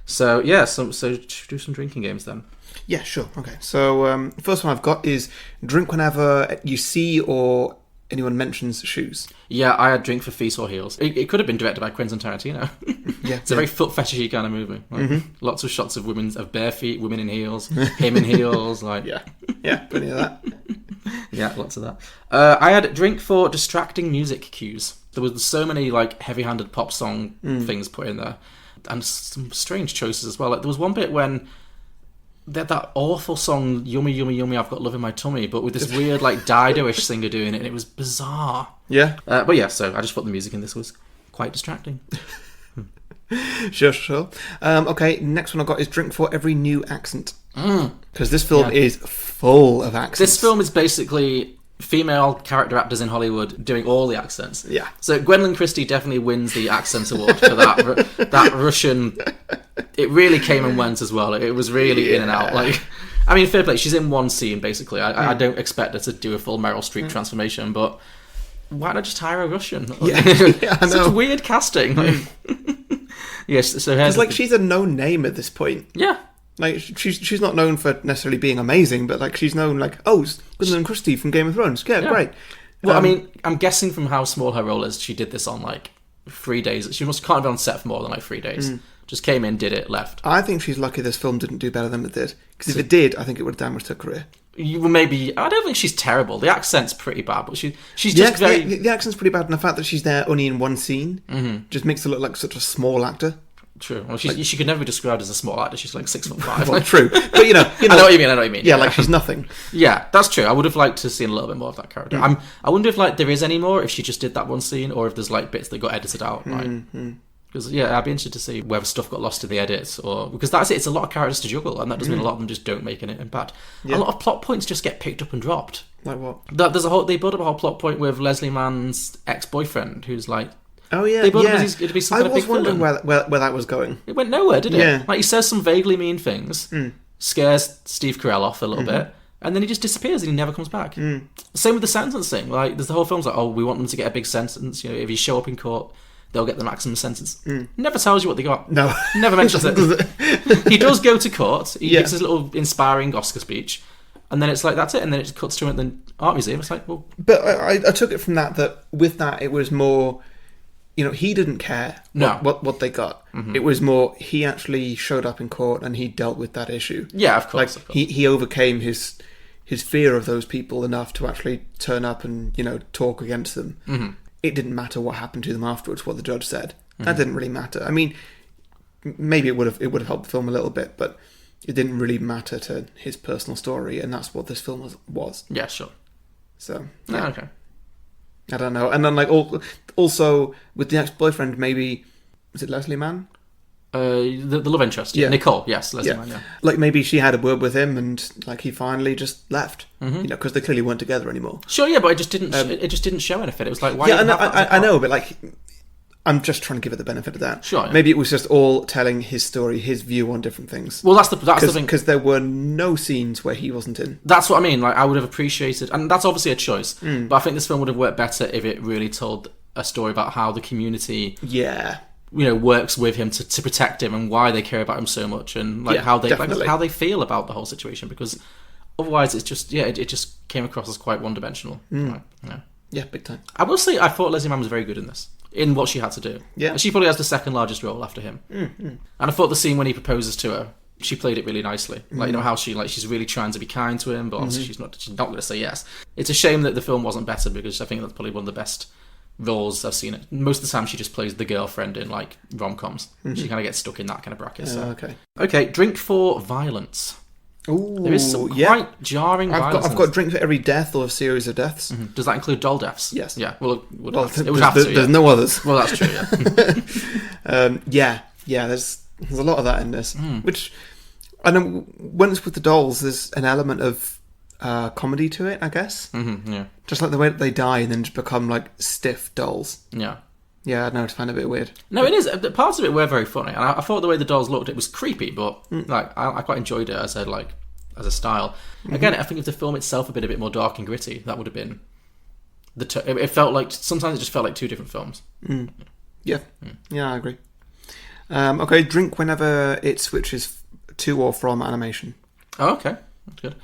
So yeah, so do some drinking games then. Yeah, sure. Okay. So first one I've got is drink whenever you see or anyone mentions shoes. Yeah, I had Drink for Feet or Heels. It could have been directed by Quentin Tarantino. Yeah, it's a very foot fetishy kind of movie. Like, lots of shots of bare feet, women in heels, him in heels. Like yeah, plenty of that. Yeah, lots of that. I had Drink for Distracting Music Cues. There was so many like heavy-handed pop song things put in there, and some strange choices as well. Like there was one bit when they had that awful song "Yummy Yummy Yummy I've Got Love in My Tummy," but with this weird like Dido-ish singer doing it, and it was bizarre. Yeah, but yeah, so I just thought the music in this was quite distracting. Sure. Okay, next one I got is drink for every new accent. Because this film is full of accents. This film is basically female character actors in Hollywood doing all the accents. Yeah. So Gwendolyn Christie definitely wins the accent award for that Russian. It really came and went as well. It was really in and out. Like, I mean, fair play. She's in one scene basically. I don't expect her to do a full Meryl Streep transformation, but why not just hire a Russian? Yeah, I know. Such weird casting. Yes, so because like she's a known name at this point. Yeah. Like she's not known for necessarily being amazing, but like she's known like, oh, it's Gwendolyn Christie from Game of Thrones. Yeah, great. Well, I mean, I'm guessing from how small her role is, she did this on like 3 days. She can't have been on set for more than like 3 days. Just came in, did it, left. I think she's lucky this film didn't do better than it did. Because if it did, I think it would have damaged her career. Maybe I don't think she's terrible. The accent's pretty bad, but she's just very. The accent's pretty bad, and the fact that she's there only in one scene just makes her look like such a small actor. True. Well, she could never be described as a small actor. She's like 6'5". Well, true, but you know, I know what you mean. I know what you mean. Yeah, like she's nothing. Yeah, that's true. I would have liked to see a little bit more of that character. I wonder if like there is any more if she just did that one scene, or if there's like bits that got edited out. Because I'd be interested to see whether stuff got lost in the edits, or because that's it. It's a lot of characters to juggle, and that does mean a lot of them just don't make an impact. Yeah. A lot of plot points just get picked up and dropped. Like what? They build up a whole plot point with Leslie Mann's ex-boyfriend, who's like. Oh yeah, they built up as it'd be some kind of big villain. I was wondering where that was going. It went nowhere, did it? Yeah. Like he says some vaguely mean things, scares Steve Carell off a little bit, and then he just disappears and he never comes back. Same with the sentencing. Like there's the whole film's like, oh, we want them to get a big sentence. You know, if you show up in court, they'll get the maximum sentence. Never tells you what they got. No, never mentions it. He does go to court. He gives his little inspiring Oscar speech. And then it's like, that's it. And then it cuts to it, and then art museum. It's like, well... But I took it from that with that, it was more... You know, he didn't care what they got. It was more, he actually showed up in court and he dealt with that issue. Yeah, of course. Like, he overcame his fear of those people enough to actually turn up and, you know, talk against them. It didn't matter what happened to them afterwards, what the judge said. That didn't really matter. I mean, maybe it would have helped the film a little bit, but it didn't really matter to his personal story, and that's what this film was. Yeah, sure. So, yeah. Okay. I don't know. And then, like, also with the ex-boyfriend, maybe... Was it Leslie Mann? The love interest. Yeah. Nicole, yes. Leslie Mann, yeah. Like, maybe she had a word with him and, like, he finally just left. You know, because they clearly weren't together anymore. Sure, yeah, but it just didn't show anything. It was like, why... Yeah, I know, but, like... I'm just trying to give it the benefit of that. Sure. Yeah. Maybe it was just all telling his story, his view on different things. Well, that's the thing. Because there were no scenes where he wasn't in. That's what I mean. Like, I would have appreciated, and that's obviously a choice. But I think this film would have worked better if it really told a story about how the community, works with him to protect him, and why they care about him so much, and how they feel about the whole situation. Because otherwise, it's just it just came across as quite one dimensional. Right? Yeah, big time. I will say, I thought Leslie Mann was very good in this. In what she had to do. Yeah. And she probably has the second largest role after him. And I thought the scene when he proposes to her, she played it really nicely. Like, you know, how she's really trying to be kind to him, but obviously she's not going to say yes. It's a shame that the film wasn't better, because I think that's probably one of the best roles I've seen it. Most of the time she just plays the girlfriend in, like, rom-coms. She kind of gets stuck in that kind of bracket. So. Okay, drink for violence. Ooh, there is some quite jarring violence. I've got a drink for every death or a series of deaths. Does that include doll deaths? Yes. Yeah. Well, it would have to. There's no others. Well, that's true. Yeah. There's a lot of that in this. Which I know when it's with the dolls, there's an element of comedy to it, I guess. Yeah. Just like the way that they die and then just become like stiff dolls. Yeah. Yeah, I know, it's kind of a bit weird. No, it is. Parts of it were very funny, and I thought the way the dolls looked, it was creepy, but like I quite enjoyed it as a style. Again, I think if the film itself had been a bit more dark and gritty, that would have been it felt like sometimes it just felt like two different films. Yeah, I agree. Okay, drink whenever it switches to or from animation. Oh, okay. That's good.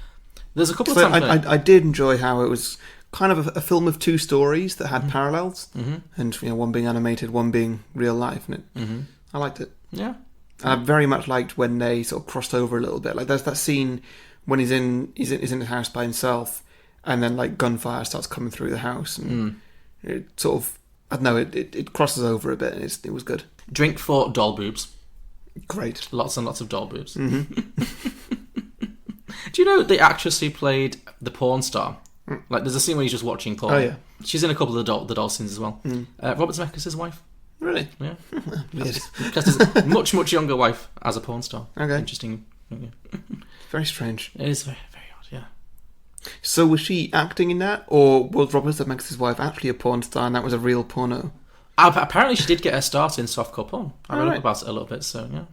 There's a couple of times... I did enjoy how it was kind of a film of two stories that had parallels. Mm-hmm. And one being animated, one being real life. And I liked it. Yeah. And I very much liked when they sort of crossed over a little bit. Like, there's that scene when he's in the house by himself, and then, like, gunfire starts coming through the house. And it sort of... I don't know, it crosses over a bit, and it was good. Drink for doll boobs. Great. Lots and lots of doll boobs. Mm-hmm. Do you know the actress who played the porn star? Like, there's a scene where he's just watching porn. Oh, yeah. She's in a couple of the doll scenes as well. Robert Zemeckis' wife. Really? Yeah. Weird. Just his much younger wife as a porn star. Okay. Interesting. Yeah. Very strange. It is very, very odd, yeah. So was she acting in that, or was Robert Zemeckis' wife actually a porn star and that was a real porno? Apparently she did get her start in softcore porn. I read right. up about it a little bit, so yeah.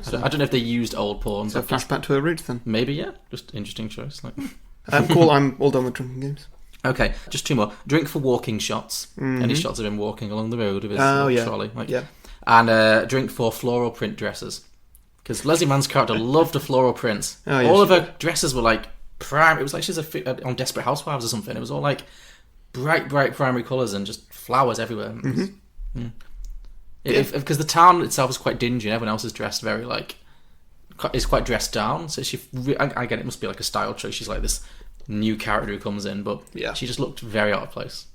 So I don't know if they used old porn. a flashback to her roots then. Maybe, yeah. Just interesting choice. Like. Cool, I'm all done with drinking games. Okay, just two more. Drink for walking shots. Any shots of him walking along the road with his trolley. Like. Yeah. And drink for floral print dresses. Because Leslie Mann's character loved the floral prints. Oh, yeah, all of her dresses were like prime. It was like she's on Desperate Housewives or something. It was all like bright primary colours and just flowers everywhere. Because the town itself is quite dingy and everyone else is dressed very like... is quite dressed down. So again, it must be like a style choice. She's like this new character who comes in, but she just looked very out of place.